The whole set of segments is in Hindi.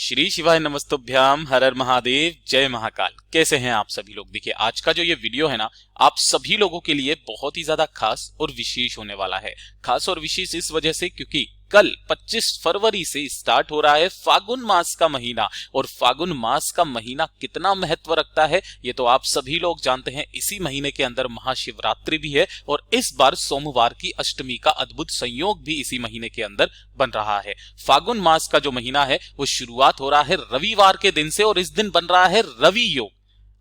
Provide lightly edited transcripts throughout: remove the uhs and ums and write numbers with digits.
श्री शिवाय नमस्तुभ्याम, हर हर महादेव, जय महाकाल। कैसे हैं आप सभी लोग। देखिए, आज का जो ये वीडियो है ना, आप सभी लोगों के लिए बहुत ही ज्यादा खास और विशेष होने वाला है। खास और विशेष इस वजह से क्योंकि कल 25 फरवरी से स्टार्ट हो रहा है फागुन मास का महीना। और फागुन मास का महीना कितना महत्व रखता है ये तो आप सभी लोग जानते हैं। इसी महीने के अंदर महाशिवरात्रि भी है और इस बार सोमवार की अष्टमी का अद्भुत संयोग भी इसी महीने के अंदर बन रहा है। फागुन मास का जो महीना है वो शुरुआत हो रहा है रविवार के दिन से और इस दिन बन रहा है रवि योग।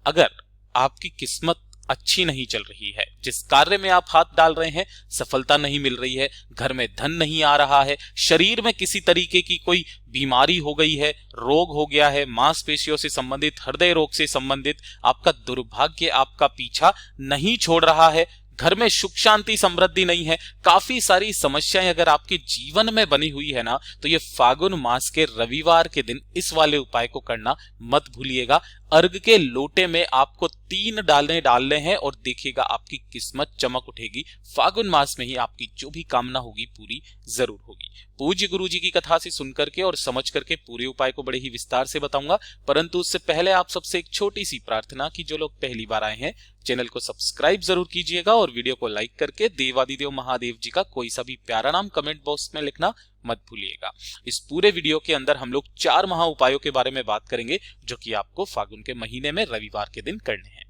अगर आपकी किस्मत अच्छी नहीं चल रही है, जिस कार्य में आप हाथ डाल रहे हैं सफलता नहीं मिल रही है, घर में धन नहीं आ रहा है, शरीर में किसी तरीके की कोई बीमारी हो गई है, रोग हो गया है, मांसपेशियों से संबंधित, हृदय रोग से संबंधित, आपका दुर्भाग्य आपका पीछा नहीं छोड़ रहा है, घर में सुख शांति समृद्धि नहीं है, काफी सारी समस्याएं अगर आपके जीवन में बनी हुई है ना, तो ये फागुन मास के रविवार के दिन इस वाले उपाय को करना मत भूलिएगा। अर्घ के लोटे में आपको 3 डालने डालने हैं और देखिएगा आपकी किस्मत चमक उठेगी। फागुन मास में ही आपकी जो भी कामना होगी पूरी जरूर होगी। पूज्य गुरु जी की कथा से सुनकर के और समझ करके पूरे उपाय को बड़े ही विस्तार से बताऊंगा, परंतु उससे पहले आप सबसे एक छोटी सी प्रार्थना कि जो लोग पहली बार आए हैं चैनल को सब्सक्राइब जरूर कीजिएगा और वीडियो को लाइक करके देवादिदेव महादेव जी का कोई सा भी प्यारा नाम कमेंट बॉक्स में लिखना मत भूलिएगा। इस पूरे वीडियो के अंदर हम लोग 4 महा उपायों के बारे में बात करेंगे जो कि आपको फागुन के महीने में रविवार के दिन करने हैं।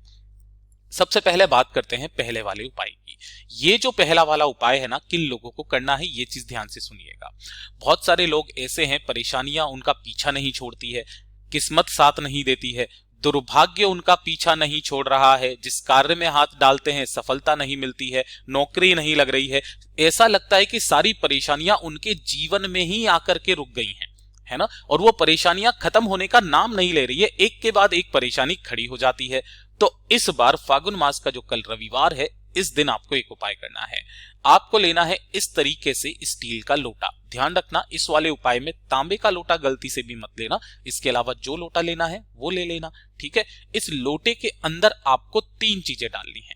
सबसे पहले बात करते हैं पहले वाले उपाय की। ये जो पहला वाला उपाय है ना, किन लोगों को करना है ये चीज ध्यान से सुनिएगा। बहुत सारे लोग ऐसे हैं, परेशानियां उनका पीछा नहीं छोड़ती है, किस्मत साथ नहीं देती है, दुर्भाग्य उनका पीछा नहीं छोड़ रहा है, जिस कार्य में हाथ डालते हैं सफलता नहीं मिलती है, नौकरी नहीं लग रही है, ऐसा लगता है कि सारी परेशानियां उनके जीवन में ही आकर के रुक गई हैं, है ना। और वो परेशानियां खत्म होने का नाम नहीं ले रही है, एक के बाद एक परेशानी खड़ी हो जाती है। तो इस बार फागुन मास का जो कल रविवार है, इस दिन आपको एक उपाय करना है। आपको लेना है इस तरीके से स्टील का लोटा। ध्यान रखना, इस वाले उपाय में तांबे का लोटा गलती से भी मत लेना, इसके अलावा जो लोटा लेना है वो ले लेना, ठीक है। इस लोटे के अंदर आपको 3 चीजें डालनी है।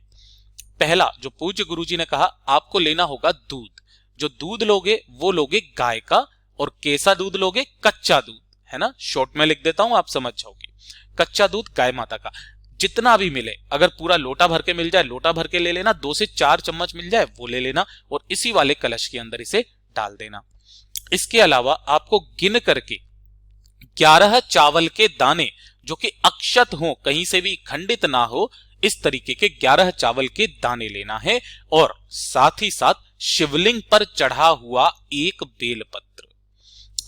पहला, जो पूज्य गुरुजी ने कहा, आपको लेना होगा दूध। जो दूध लोगे वो लोगे गाय का, और कैसा दूध लोगे? कच्चा दूध, है ना। शॉर्ट में लिख देता हूं, आप समझ जाओगे। कच्चा दूध गाय माता का जितना भी मिले, अगर पूरा लोटा भर के मिल जाए लोटा भर के ले लेना, 2 से 4 चम्मच मिल जाए वो ले लेना और इसी वाले कलश के अंदर इसे डाल देना। इसके अलावा आपको गिन करके 11 चावल के दाने जो कि अक्षत हो, कहीं से भी खंडित ना हो, इस तरीके के 11 चावल के दाने लेना है और साथ ही साथ शिवलिंग पर चढ़ा हुआ एक बेलपत्र।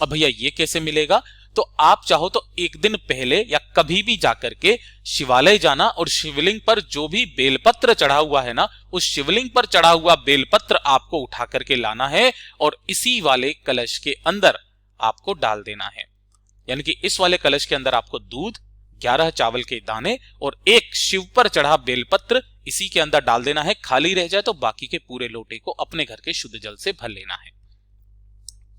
अब भैया ये कैसे मिलेगा? तो आप चाहो तो एक दिन पहले या कभी भी जाकर के शिवालय जाना और शिवलिंग पर जो भी बेलपत्र चढ़ा हुआ है ना, उस शिवलिंग पर चढ़ा हुआ बेलपत्र आपको उठा करके लाना है और इसी वाले कलश के अंदर आपको डाल देना है। यानी कि इस वाले कलश के अंदर आपको दूध, 11 चावल के दाने और एक शिव पर चढ़ा बेलपत्र इसी के अंदर डाल देना है। खाली रह जाए तो बाकी के पूरे लोटे को अपने घर के शुद्ध जल से भर लेना है।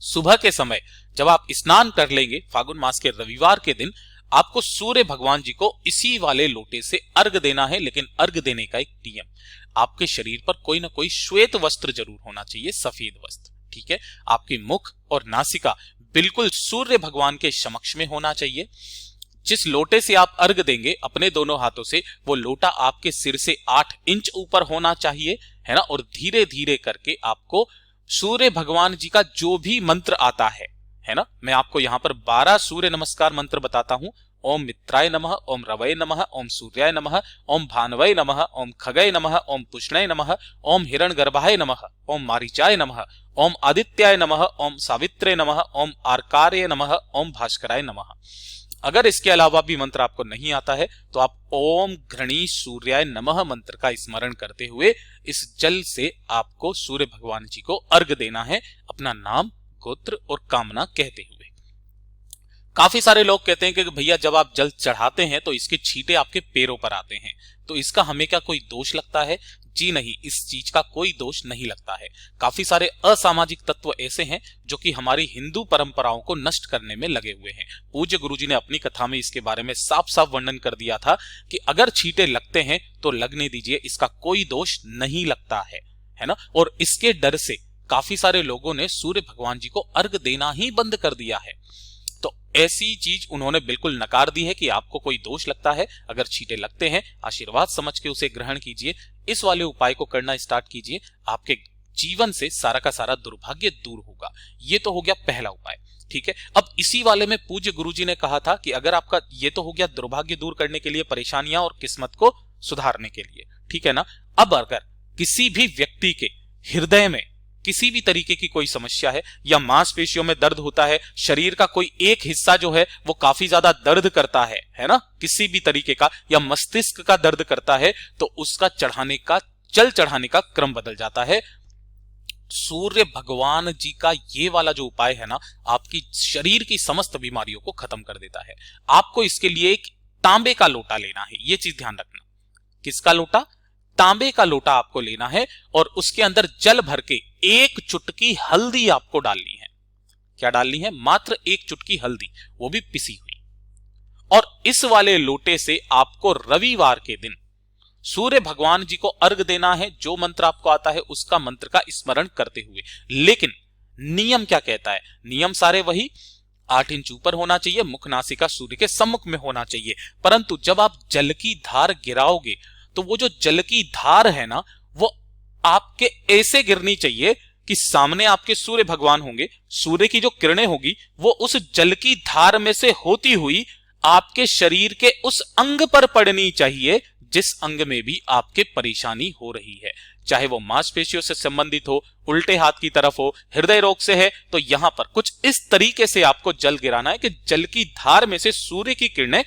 सुबह के समय जब आप स्नान कर लेंगे फागुन मास के रविवार के दिन, आपको सूर्य भगवान जी को इसी वाले लोटे से अर्घ देना है। लेकिन अर्घ देने का एक नियम, आपके शरीर पर कोई ना कोई श्वेत वस्त्र जरूर होना चाहिए, सफेद वस्त्र, ठीक है। आपकी मुख और नासिका बिल्कुल सूर्य भगवान के समक्ष में होना चाहिए। जिस लोटे से आप अर्घ देंगे अपने दोनों हाथों से, वो लोटा आपके सिर से 8 इंच ऊपर होना चाहिए, है ना। और धीरे धीरे करके आपको सूर्य भगवान जी का जो भी मंत्र आता है ना, मैं आपको यहां पर 12 सूर्य नमस्कार मंत्र बताता हूं। ओम मित्राय नमः, ओम रवये नमः, ओम सूर्याय नमः, ओम भानवये नमः, ओम खगये नमः, ओम पुष्णये नमः, ओम हिरण्यगर्भाय नमः, ओम मारीचाय नमः, ओम आदित्याय नमः, ओम सावित्रे नमः, ओम आर्कार्ये नमः, ओम भास्कराय नमः। अगर इसके अलावा भी मंत्र आपको नहीं आता है तो आप ओम घृणी सूर्याय नमः मंत्र का स्मरण करते हुए इस जल से आपको सूर्य भगवान जी को अर्घ देना है, अपना नाम, गोत्र और कामना कहते हुए। काफी सारे लोग कहते हैं कि भैया जब आप जल चढ़ाते हैं तो इसके छींटे आपके पैरों पर आते हैं, तो इसका हमें क्या कोई दोष लगता है? जी नहीं, इस चीज का कोई दोष नहीं लगता है। काफी सारे असामाजिक तत्व ऐसे हैं जो कि हमारी हिंदू परंपराओं को नष्ट करने में लगे हुए हैं। पूज्य गुरुजी ने अपनी कथा में इसके बारे में साफ साफ वर्णन कर दिया था कि अगर छींटे लगते हैं तो लगने दीजिए, इसका कोई दोष नहीं लगता है ना। और इसके डर से काफी सारे लोगों ने सूर्य भगवान जी को अर्घ देना ही बंद कर दिया है। तो ऐसी चीज उन्होंने बिल्कुल नकार दी है कि आपको कोई दोष लगता है, अगर छींटे लगते हैं आशीर्वाद समझ के उसे ग्रहण कीजिए, इस वाले उपाय को करना स्टार्ट कीजिए, आपके जीवन से सारा का सारा दुर्भाग्य दूर होगा। ये तो हो गया पहला उपाय, ठीक है। अब इसी वाले में पूज्य गुरुजी ने कहा था कि अगर आपका ये तो हो गया दुर्भाग्य दूर करने के लिए, परेशानियां और किस्मत को सुधारने के लिए, ठीक है ना। अब अगर किसी भी व्यक्ति के हृदय में किसी भी तरीके की कोई समस्या है या मांसपेशियों में दर्द होता है, शरीर का कोई एक हिस्सा जो है वो काफी ज्यादा दर्द करता है ना, किसी भी तरीके का, या मस्तिष्क का दर्द करता है, तो उसका जल चढ़ाने का क्रम बदल जाता है। सूर्य भगवान जी का ये वाला जो उपाय है ना, आपकी शरीर की समस्त बीमारियों को खत्म कर देता है। आपको इसके लिए एक तांबे का लोटा लेना है, ये चीज ध्यान रखना। किसका लोटा? तांबे का लोटा आपको लेना है और उसके अंदर जल भर के एक चुटकी हल्दी आपको डालनी है। क्या डालनी है? मात्र एक चुटकी हल्दी, वो भी पिसी हुई। और इस वाले लोटे से आपको रविवार के दिन सूर्य भगवान जी को अर्घ देना है। जो मंत्र आपको आता है उसका मंत्र का स्मरण करते हुए, लेकिन नियम क्या कहता है? नियम सारे वही, 8 इंच ऊपर होना चाहिए, मुख नासिका सूर्य के सम्मुख में होना चाहिए। परंतु जब आप जल की धार गिराओगे तो वो जो जल की धार है ना, वो आपके ऐसे गिरनी चाहिए कि सामने आपके सूर्य भगवान होंगे, सूर्य की जो किरणें होगी वो उस जल की धार में से होती हुई आपके शरीर के उस अंग पर पड़नी चाहिए जिस अंग में भी आपके परेशानी हो रही है, चाहे वो मांसपेशियों से संबंधित हो, उल्टे हाथ की तरफ हो, हृदय रोग से है, तो यहां पर कुछ इस तरीके से आपको जल गिराना है कि जल की धार में से सूर्य की किरणें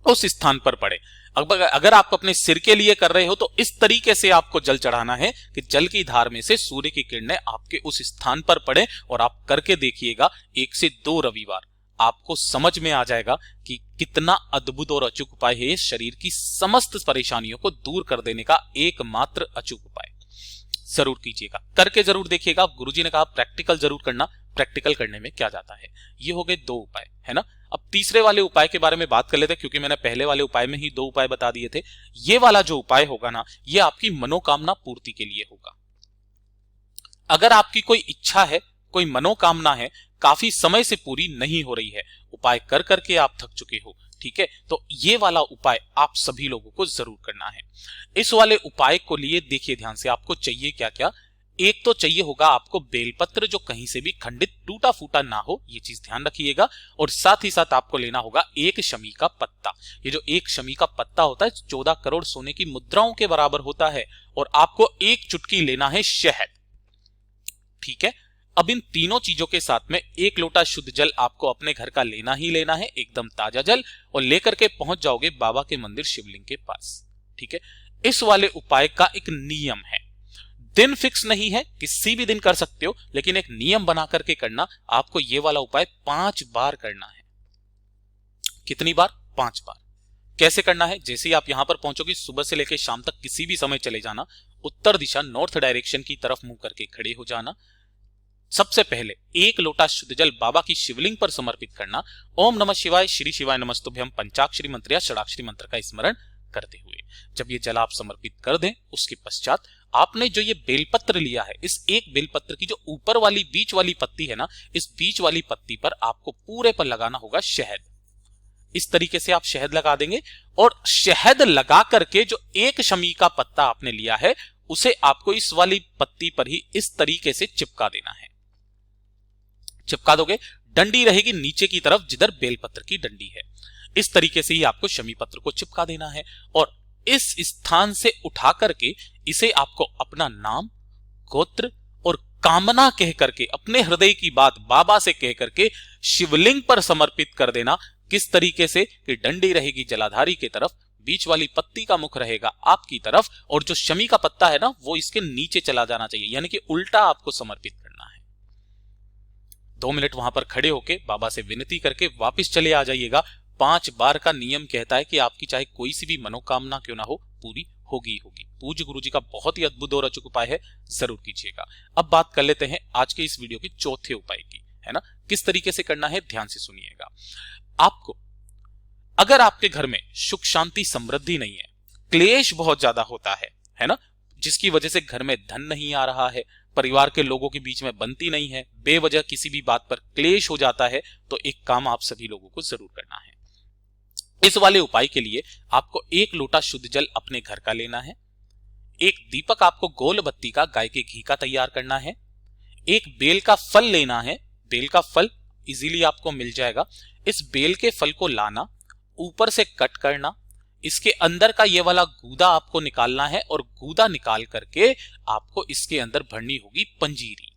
उस स्थान पर पड़े। अगर आप अपने सिर के लिए कर रहे हो तो इस तरीके से आपको जल चढ़ाना है कि जल की धार में से सूर्य की किरणें आपके उस स्थान पर पड़े। और आप करके देखिएगा, 1 से 2 रविवार आपको समझ में आ जाएगा कि कितना अद्भुत और अचूक उपाय है ये शरीर की समस्त परेशानियों को दूर कर देने का एकमात्र अचूक उपाय। जरूर कीजिएगा, करके जरूर देखिएगा। गुरुजी ने कहा प्रैक्टिकल जरूर करना, प्रैक्टिकल करने में क्या जाता है। ये हो गए 2 उपाय, है ना। अब तीसरे वाले उपाय के बारे में बात कर लेते हैं, क्योंकि मैंने पहले वाले उपाय में ही 2 उपाय बता दिए थे। ये वाला जो उपाय होगा ना, ये आपकी मनोकामना पूर्ति के लिए होगा। अगर आपकी कोई इच्छा है, कोई मनोकामना है, काफी समय से पूरी नहीं हो रही है, उपाय कर करके आप थक चुके हो, ठीक है, तो ये वाला उपाय आप सभी लोगों को जरूर करना है। इस वाले उपाय को लिए देखिए ध्यान से, आपको चाहिए क्या क्या। एक तो चाहिए होगा आपको बेलपत्र, जो कहीं से भी खंडित टूटा फूटा ना हो, ये चीज ध्यान रखिएगा। और साथ ही साथ आपको लेना होगा 1 शमी का पत्ता। ये जो 1 शमी का पत्ता होता है 14 करोड़ सोने की मुद्राओं के बराबर होता है। और आपको 1 चुटकी लेना है शहद, ठीक है। अब इन तीनों चीजों के साथ में 1 लोटा शुद्ध जल आपको अपने घर का लेना ही लेना है, एकदम ताजा जल, और लेकर के पहुंच जाओगे बाबा के मंदिर शिवलिंग के पास, ठीक है। इस वाले उपाय का एक नियम है, दिन फिक्स नहीं है, किसी भी दिन कर सकते हो, लेकिन एक नियम बना करके करना। आपको ये वाला उपाय 5 बार करना है। कितनी बार? 5 बार। कैसे करना है? जैसे ही आप यहां पर पहुंचोगे, सुबह से लेकर शाम तक किसी भी समय चले जाना, उत्तर दिशा नॉर्थ डायरेक्शन की तरफ मुंह करके खड़े हो जाना। सबसे पहले 1 लोटा शुद्ध जल बाबा की शिवलिंग पर समर्पित करना। ओम नमः शिवाय, श्री शिवाय नमस्तुभ्यं पंचाक्षरी मंत्र या षडाक्षरी मंत्र का स्मरण करते हुए जब ये जल आप समर्पित कर दें, उसके पश्चात आपने जो ये बेलपत्र लिया है, इस एक बेलपत्र की जो ऊपर वाली बीच वाली पत्ती है ना, इस बीच वाली पत्ती पर आपको पूरे पर लगाना होगा शहद। इस तरीके से आप शहद लगा देंगे और शहद लगा करके जो 1 शमी का पत्ता आपने लिया है, उसे आपको इस वाली पत्ती पर ही इस तरीके से चिपका देना है। चिपका दोगे, डंडी रहेगी नीचे की तरफ जिधर बेलपत्र की डंडी है, इस तरीके से ही आपको शमी पत्र को चिपका देना है। और इस स्थान से उठा करके इसे आपको अपना नाम, गोत्र और कामना कह करके, अपने हृदय की बात बाबा से कह करके शिवलिंग पर समर्पित कर देना। किस तरीके से? कि डंडी रहेगी जलाधारी की तरफ, बीच वाली पत्ती का मुख रहेगा आपकी तरफ, और जो शमी का पत्ता है ना, वो इसके नीचे चला जाना चाहिए, यानी कि उल्टा आपको समर्पित करना है। 2 मिनट वहां पर खड़े होके बाबा से विनती करके वापस चले आ जाइएगा। 5 बार का नियम कहता है कि आपकी चाहे कोई सी भी मनोकामना क्यों ना हो, पूरी होगी ही होगी। पूज्य गुरुजी का बहुत ही अद्भुत और अचूक उपाय है, जरूर कीजिएगा। अब बात कर लेते हैं आज के इस वीडियो के चौथे उपाय की, है ना। किस तरीके से करना है, ध्यान से सुनिएगा। आपको, अगर आपके घर में सुख शांति समृद्धि नहीं है, क्लेश बहुत ज्यादा होता है ना, जिसकी वजह से घर में धन नहीं आ रहा है, परिवार के लोगों के बीच में बनती नहीं है, बेवजह किसी भी बात पर क्लेश हो जाता है, तो एक काम आप सभी लोगों को जरूर करना है। इस वाले उपाय के लिए आपको 1 लोटा शुद्ध जल अपने घर का लेना है, एक दीपक आपको गोल बत्ती का गाय के घी का तैयार करना है, एक बेल का फल लेना है। बेल का फल इजीली आपको मिल जाएगा। इस बेल के फल को लाना, ऊपर से कट करना, इसके अंदर का ये वाला गूदा आपको निकालना है और गूदा निकाल करके आपको इसके अंदर भरनी होगी पंजीरी।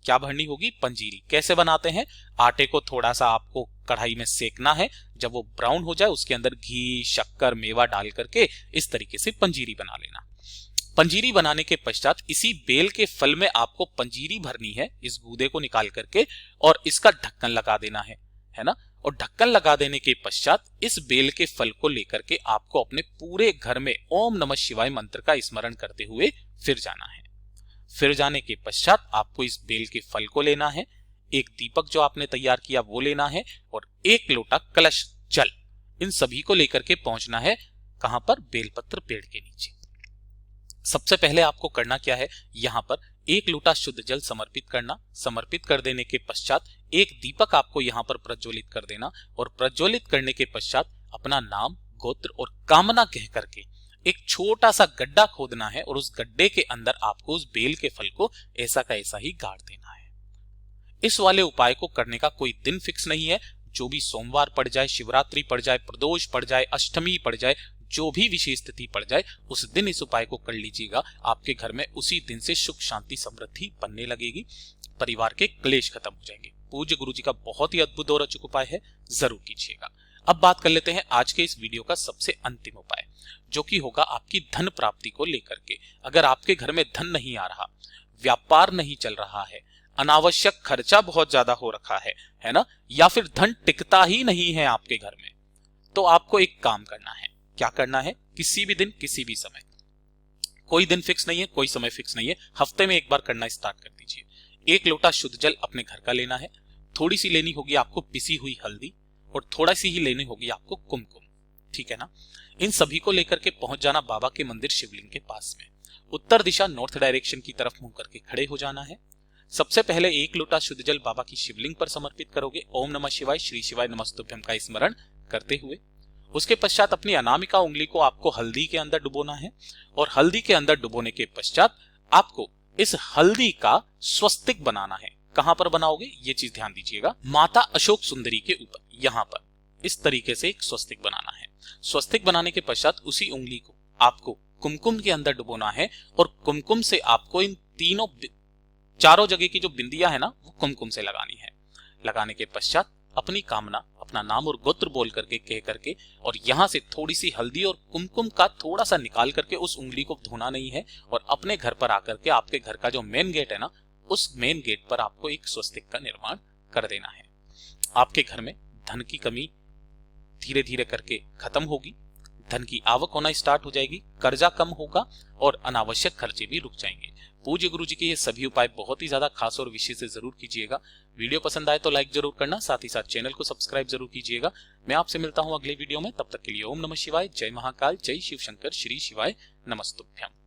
क्या भरनी होगी? पंजीरी। कैसे बनाते हैं? आटे को थोड़ा सा आपको कढ़ाई में सेकना है, जब वो ब्राउन हो जाए उसके अंदर घी, शक्कर, मेवा डाल करके इस तरीके से पंजीरी बना लेना। पंजीरी बनाने के पश्चात इसी बेल के फल में आपको पंजीरी भरनी है, इस गूदे को निकाल करके, और इसका ढक्कन लगा देना है ना। और ढक्कन लगा देने के पश्चात इस बेल के फल को लेकर के आपको अपने पूरे घर में ओम नमः शिवाय मंत्र का स्मरण करते हुए फिर जाना है। फिर जाने के पश्चात आपको इस बेल के फल को लेना है, एक दीपक जो आपने तैयार किया वो लेना है, और 1 लोटा कलश जल, इन सभी को लेकर के पहुंचना है कहां पर? बेलपत्र पेड़ के नीचे। सबसे पहले आपको करना क्या है? यहां पर 1 लोटा शुद्ध जल समर्पित करना। समर्पित कर देने के पश्चात एक दीपक आपको यहां पर प्रज्वलित कर देना, और प्रज्वलित करने के पश्चात अपना नाम, गोत्र और कामना कह करके एक छोटा सा गड्ढा खोदना है, और उस गड्ढे के अंदर आपको उस बेल के फल को ऐसा का ऐसा ही गाड़ देना है। इस वाले उपाय को करने का कोई दिन फिक्स नहीं है, जो भी सोमवार पड़ जाए, शिवरात्रि पड़ जाए, प्रदोष पड़ जाए, अष्टमी पड़ जाए, जो भी विशेष तिथि पड़ जाए उस दिन इस उपाय को कर लीजिएगा। आपके घर में उसी दिन से सुख, शांति, समृद्धि बनने लगेगी, परिवार के क्लेश खत्म हो जाएंगे। पूज्य गुरु जी का बहुत ही अद्भुत और अचूक उपाय है, जरूर कीजिएगा। अब बात कर लेते हैं आज के इस वीडियो का सबसे अंतिम उपाय, जो कि होगा आपकी धन प्राप्ति को लेकर के। अगर आपके घर में धन नहीं आ रहा, व्यापार नहीं चल रहा है, अनावश्यक खर्चा बहुत ज्यादा हो रखा है ना, या फिर धन टिकता ही नहीं है आपके घर में, तो आपको एक काम करना है। क्या करना है? किसी भी दिन, किसी भी समय, कोई दिन फिक्स नहीं है, कोई समय फिक्स नहीं है, हफ्ते में एक बार करना स्टार्ट कर दीजिए। 1 लोटा शुद्ध जल अपने घर का लेना है, थोड़ी सी लेनी होगी आपको पिसी हुई हल्दी, और थोड़ा सी ही लेनी होगी आपको कुमकुम, ठीक है ना। इन सभी को लेकर के पहुंच जाना बाबा के मंदिर शिवलिंग के पास में। उत्तर दिशा, नॉर्थ डायरेक्शन की तरफ मुंह करके खड़े हो जाना है। सबसे पहले 1 लोटा शुद्ध जल बाबा की शिवलिंग पर समर्पित करोगे, ओम नमः शिवाय, श्री शिवाय नमस्तुभ्यम का स्मरण करते हुए। उसके पश्चात अपनी अनामिका उंगली को आपको हल्दी के अंदर डुबोना है, और हल्दी के अंदर डुबोने के पश्चात आपको इस हल्दी का स्वस्तिक बनाना है। कहां पर बनाओगे? ये चीज ध्यान दीजिएगा, माता अशोक सुंदरी के ऊपर, यहां पर इस तरीके से एक स्वस्तिक बनाना है। स्वस्तिक बनाने के पश्चात उसी उंगली को आपको कुमकुम के अंदर डुबोना है, और कुमकुम से आपको इन चारों जगह की जो बिंदियां है ना, वो कुमकुम से लगानी है। लगाने के पश्चात अपनी कामना, अपना नाम और गोत्र बोल करके, कह करके, और यहां से थोड़ी सी हल्दी और कुमकुम का थोड़ा सा निकाल करके उस उंगली को धोना नहीं है, और अपने घर पर आकर के आपके घर का जो मेन गेट है ना, उस मेन गेट पर आपको एक स्वस्तिक का निर्माण कर देना है। आपके घर में धन की कमी धीरे धीरे करके खत्म होगी, धन की आवक होना स्टार्ट हो जाएगी, कर्जा कम होगा, और अनावश्यक खर्चे भी रुक जाएंगे। पूज्य गुरु जी के ये सभी उपाय बहुत ही ज्यादा खास और विशेष से जरूर कीजिएगा। वीडियो पसंद आए तो लाइक जरूर करना, साथ ही साथ चैनल को सब्सक्राइब जरूर कीजिएगा। मैं आपसे मिलता हूं अगले वीडियो में, तब तक के लिए ओम नमः शिवाय, जय महाकाल, जय शिव शंकर, श्री शिवाय नमस्तुभ्यम।